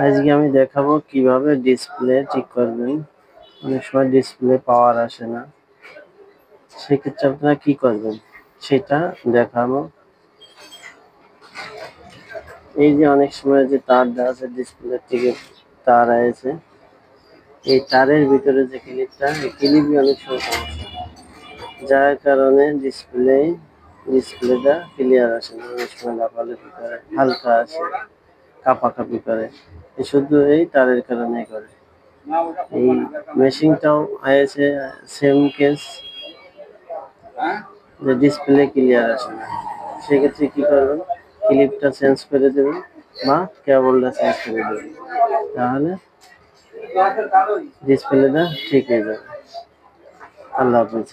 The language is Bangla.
আজকে আমি দেখাবো কিভাবে ডিসপ্লে ঠিক করবেন। অনেক সময় ডিসপ্লে পাওয়ার আসে না, সেক্ষেত্রে আপনারা কি করবেন সেটা দেখাবো। এই যে অনেক সময় যে তার দেওয়া আছে ডিসপ্লে থেকে তার আছে, এই তারের ভিতরে যে ক্লিপটা, এই ক্লিপই অনেক সময় সমস্যা, যার কারণে ডিসপ্লেটা ক্লিয়ার আসে না। অনেক সময় লাফালাফি করে, হালকা আসে, কাঁপাকাঁপি করে, শুধু এই তারের কারণে করে। এই মেশিনটাও আছে সেম কেস, যে ডিসপ্লে ক্লিয়ার আসে না। সেক্ষেত্রে কি করবেন, ক্লিপটা চেঞ্জ করে দেবেন বা কেবলটা চেঞ্জ করে দেবেন, তাহলে ডিসপ্লেটা ঠিক হয়ে যাবে। আল্লাহ হাফেজ।